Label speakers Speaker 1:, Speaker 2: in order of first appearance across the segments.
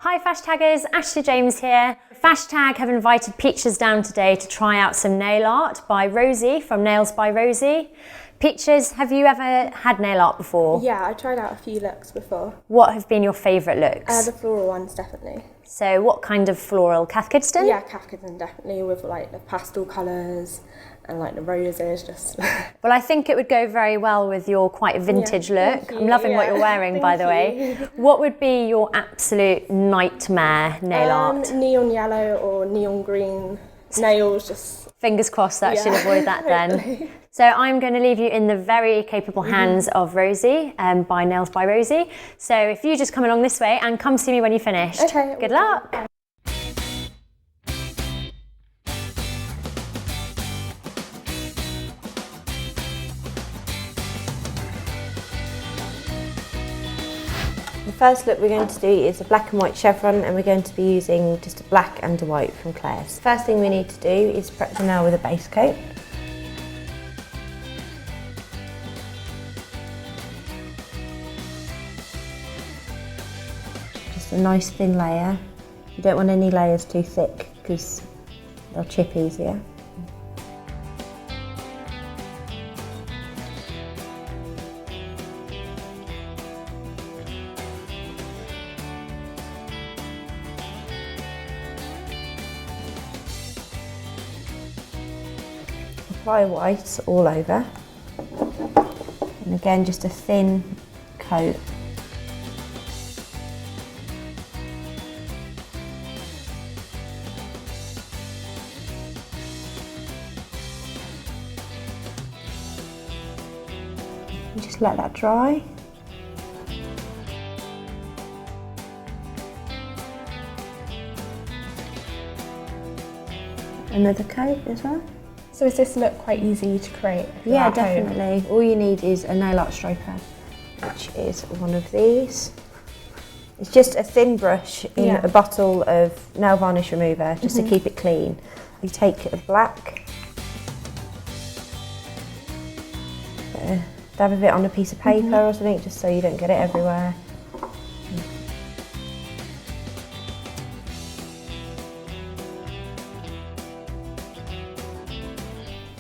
Speaker 1: Hi FASHTAGers, Ashley James here. FASHTAG have invited Peaches down today to try out some nail art by Rosie from Nails by Rosie. Peaches, have you ever had nail art before?
Speaker 2: Yeah, I tried out a few looks before.
Speaker 1: What have been your favourite looks?
Speaker 2: The floral ones, definitely.
Speaker 1: So what kind of floral? Cath Kidston?
Speaker 2: Yeah, Cath Kidston, definitely, with like the pastel colours and like the roses, just...
Speaker 1: Well, I think it would go very well with your quite vintage look. I'm loving what you're wearing, by the way. What would be your absolute nightmare nail art?
Speaker 2: Neon yellow or neon green nails, just...
Speaker 1: Fingers crossed that should avoid that then. So I'm going to leave you in the very capable hands of Rosie by Nails by Rosie. So if you just come along this way and come see me when you're finished.
Speaker 2: Okay.
Speaker 1: Good luck.
Speaker 3: The first look we're going to do is a black and white chevron, and we're going to be using just a black and a white from Claire's. First thing we need to do is prep the nail with a base coat. Just a nice thin layer. You don't want any layers too thick because they'll chip easier. Apply white all over, and again just a thin coat. And just let that dry. Another coat as well.
Speaker 2: So is this look quite easy to create?
Speaker 3: Yeah, definitely. Home? All you need is a nail art striper, which is one of these. It's just a thin brush in a bottle of nail varnish remover, just to keep it clean. You take a black, dab of it on a piece of paper or something, just so you don't get it everywhere.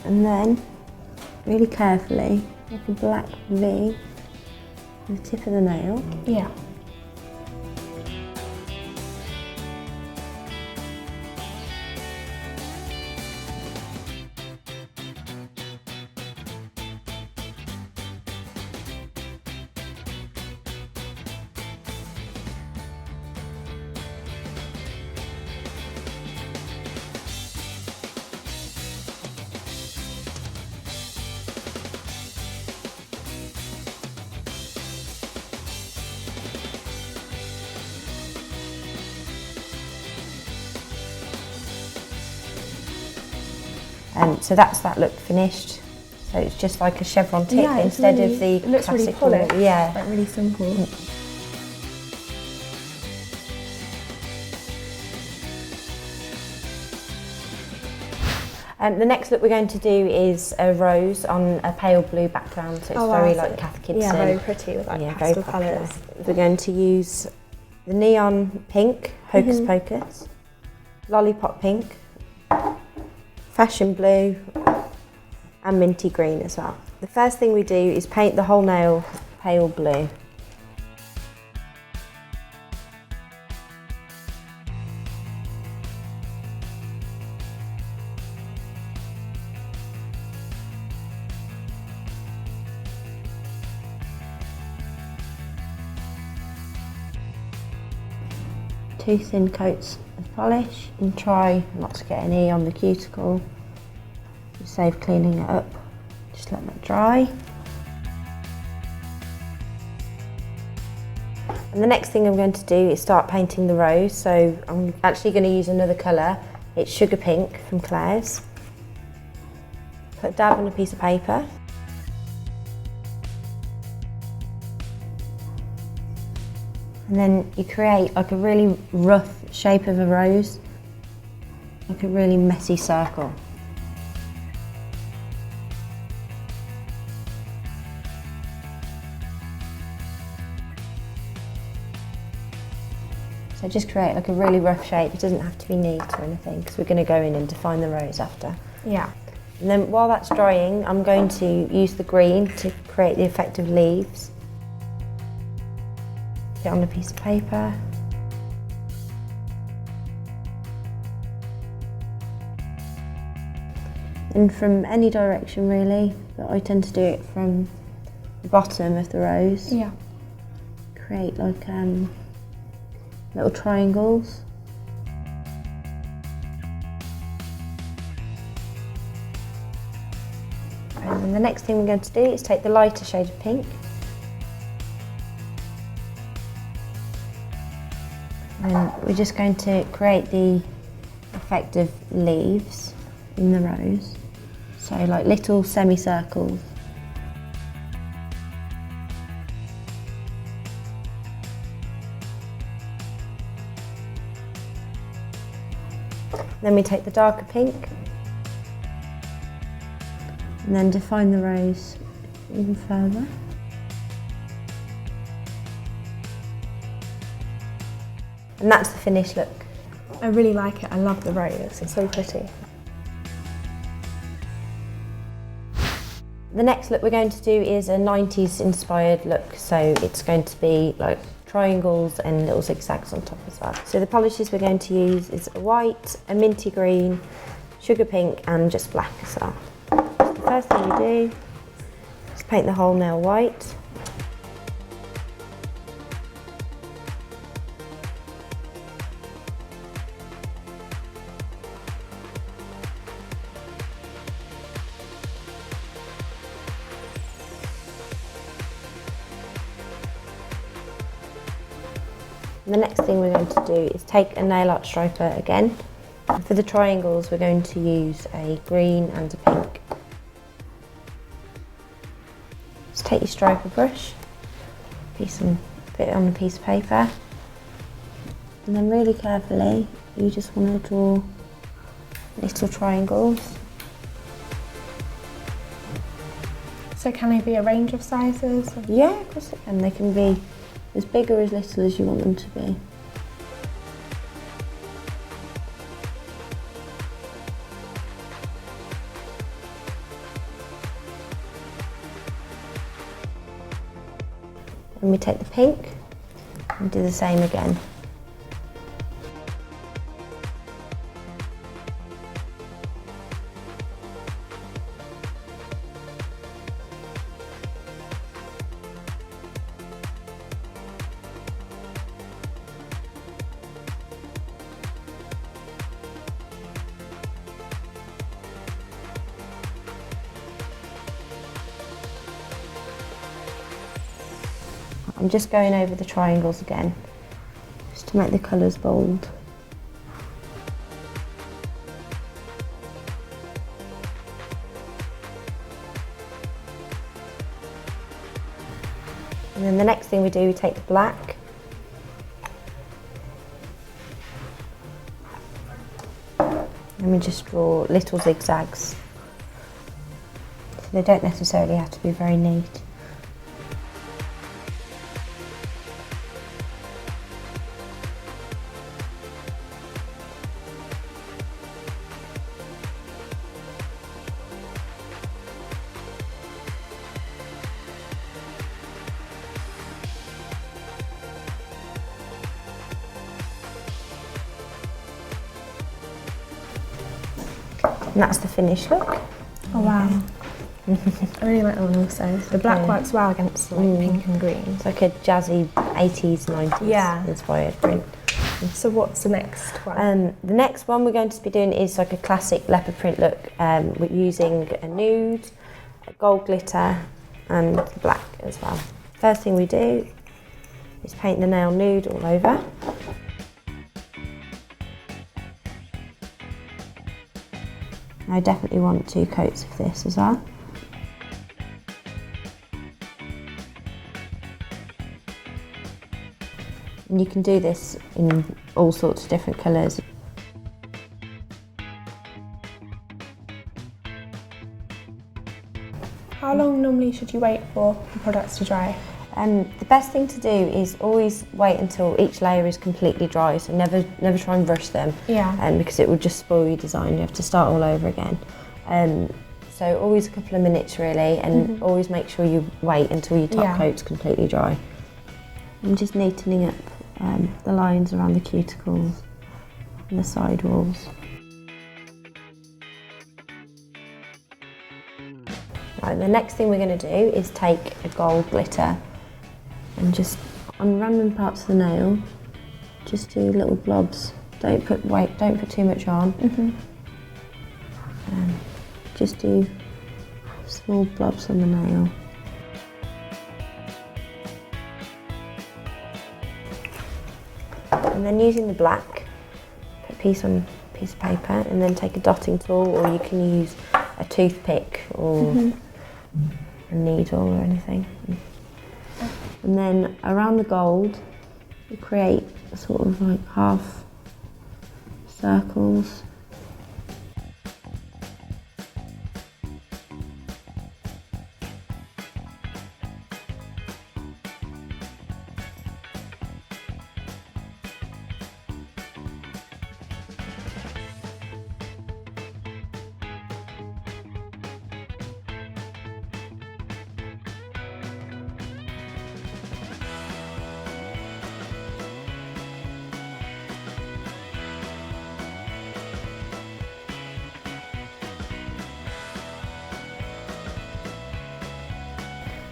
Speaker 3: And then, really carefully, make a black V on the tip of the nail.
Speaker 2: Yeah.
Speaker 3: So that's that look finished. So it's just like a chevron tip instead of the
Speaker 2: it looks really
Speaker 3: classic
Speaker 2: polished.
Speaker 3: Yeah,
Speaker 2: like really simple.
Speaker 3: The next look we're going to do is a rose on a pale blue background, so it's very like Cath Kidston.
Speaker 2: Yeah, very pretty with like pastel colours.
Speaker 3: We're going to use the neon pink, Hocus Pocus, lollipop pink, fashion blue, and minty green as well. The first thing we do is paint the whole nail pale blue. Two thin coats of polish, and try not to get any on the cuticle to save cleaning it up. Just let that dry. And the next thing I'm going to do is start painting the rose. So I'm actually going to use another colour. It's Sugar Pink from Claire's. Put a dab on a piece of paper. And then you create like a really rough shape of a rose, like a really messy circle. So just create like a really rough shape. It doesn't have to be neat or anything because we're going to go in and define the rose after.
Speaker 2: Yeah.
Speaker 3: And then while that's drying, I'm going to use the green to create the effect of leaves. Put it on a piece of paper. And from any direction really, but I tend to do it from the bottom of the rose.
Speaker 2: Yeah.
Speaker 3: Create like little triangles. And then the next thing we're going to do is take the lighter shade of pink. And we're just going to create the effect of leaves in the rose. So like little semicircles. Then we take the darker pink and then define the rose even further. And that's the finished look.
Speaker 2: I really like it. I love the rose. It's so pretty.
Speaker 3: The next look we're going to do is a 90s inspired look. So it's going to be like triangles and little zigzags on top as well. So the polishes we're going to use is a white, a minty green, sugar pink and just black as well. So the first thing we do is paint the whole nail white. And the next thing we're going to do is take a nail art striper again. And for the triangles we're going to use a green and a pink. Just take your striper brush, put it on a piece of paper, and then really carefully you just want to draw little triangles.
Speaker 2: So can they be a range of sizes?
Speaker 3: Yeah, of course they can. They can be as big or as little as you want them to be. And we take the pink and do the same again. I'm just going over the triangles again, just to make the colours bold. And then the next thing we do, we take the black. And we just draw little zigzags. So they don't necessarily have to be very neat. And that's the finished look.
Speaker 2: Oh wow. I really like that one also. The black works well against like pink and green.
Speaker 3: It's like a jazzy 80s, 90s inspired print.
Speaker 2: So what's the next one?
Speaker 3: The next one we're going to be doing is like a classic leopard print look. We're using a nude, a gold glitter and black as well. First thing we do is paint the nail nude all over. I definitely want 2 coats of this as well. And you can do this in all sorts of different colours.
Speaker 2: How long normally should you wait for the products to dry?
Speaker 3: The best thing to do is always wait until each layer is completely dry, so never try and rush them.
Speaker 2: Yeah.
Speaker 3: Because it would just spoil your design. You have to start all over again. So always a couple of minutes really, and always make sure you wait until your top coat's completely dry. I'm just neatening up the lines around the cuticles and the side walls. Right, the next thing we're going to do is take a gold glitter and just on random parts of the nail, just do little blobs. Don't put too much on. Just do small blobs on the nail. And then using the black, put a piece on a piece of paper, and then take a dotting tool, or you can use a toothpick or a needle or anything. And then around the gold, you create sort of like half circles.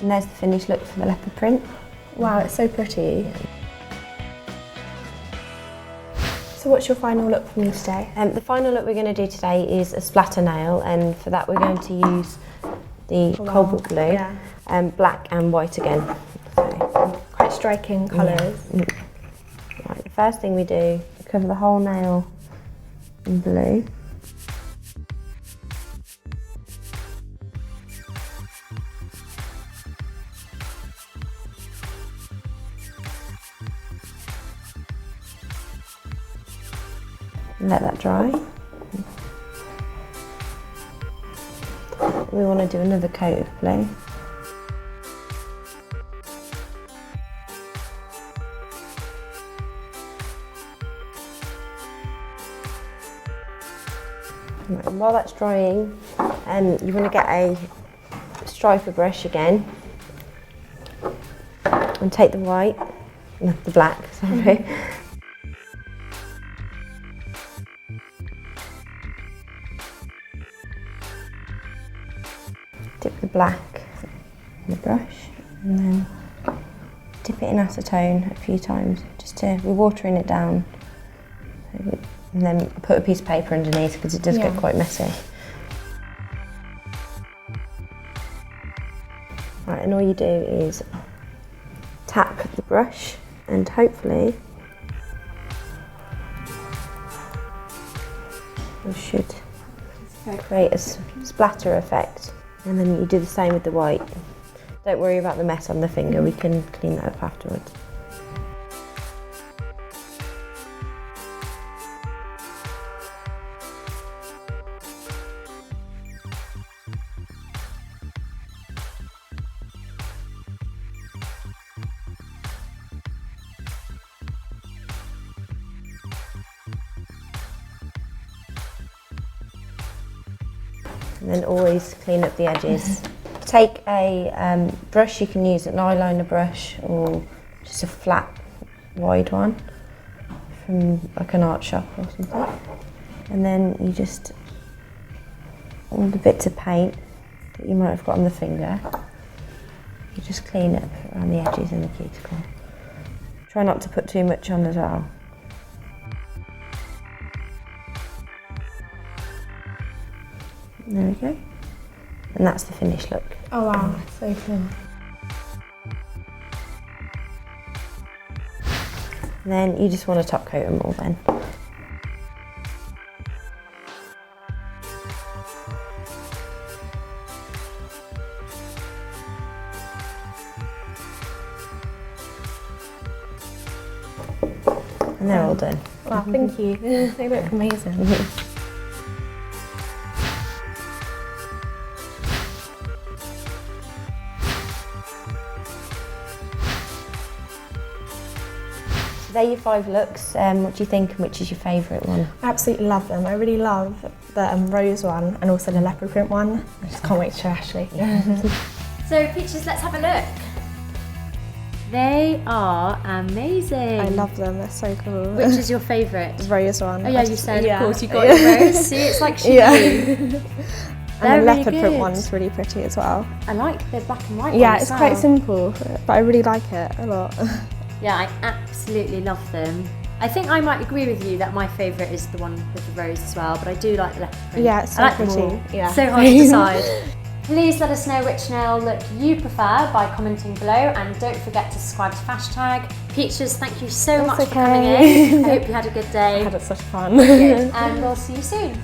Speaker 3: And there's the finished look for the leopard print.
Speaker 2: Wow, it's so pretty. So what's your final look for me today?
Speaker 3: The final look we're going to do today is a splatter nail, and for that we're going to use the cobalt blue, black and white again. So,
Speaker 2: quite striking colours.
Speaker 3: Right, the first thing we do, we cover the whole nail in blue. Let that dry. We want to do another coat of blue. Right, and while that's drying, you want to get a striper brush again and take the white, no, the black, sorry. Dip the black in the brush and then dip it in acetone a few times, we're watering it down, and then put a piece of paper underneath because it does get quite messy. Right, and all you do is tap the brush and hopefully you should create a splatter effect. And then you do the same with the white. Don't worry about the mess on the finger, we can clean that up afterwards. And then always clean up the edges. Take a brush, you can use an eyeliner brush or just a flat wide one from like an art shop or something. And then you just, all the bits of paint that you might have got on the finger, you just clean up around the edges and the cuticle. Try not to put too much on as well. There we go. And that's the finished look.
Speaker 2: Oh wow, so cool.
Speaker 3: And then you just want to top coat them all then. And they're all done.
Speaker 2: Wow, thank you. They look amazing.
Speaker 3: They're your 5 looks. What do you think and which is your favourite one?
Speaker 2: I absolutely love them. I really love the rose one and also the leopard print one. I just can't wait to show Ashley.
Speaker 1: So Peaches, let's have a look. They are amazing.
Speaker 2: I love them, they're so cool.
Speaker 1: Which is your favourite?
Speaker 2: The rose one.
Speaker 1: Oh yeah, you said,
Speaker 2: yeah.
Speaker 1: of course, you got your rose. See, it's like she
Speaker 2: Yeah.
Speaker 1: knew.
Speaker 2: And the
Speaker 1: They're
Speaker 2: leopard
Speaker 1: really
Speaker 2: print
Speaker 1: good.
Speaker 2: one's really pretty as well.
Speaker 1: I like the black and white
Speaker 2: Yeah,
Speaker 1: one as
Speaker 2: it's
Speaker 1: well.
Speaker 2: quite simple, but I really like it a lot.
Speaker 1: Yeah, I absolutely love them. I think I might agree with you that my favourite is the one with the rose as well, but I do like the leopard print.
Speaker 2: Yeah, it's so
Speaker 1: I like them
Speaker 2: pretty.
Speaker 1: all.
Speaker 2: Yeah.
Speaker 1: So hard to decide. Please let us know which nail look you prefer by commenting below, and don't forget to subscribe to FASHTAG. Peaches, thank you so
Speaker 2: That's
Speaker 1: much for
Speaker 2: okay.
Speaker 1: coming in. I hope you had a good day.
Speaker 2: I had such fun.
Speaker 1: Good. And we'll see you soon.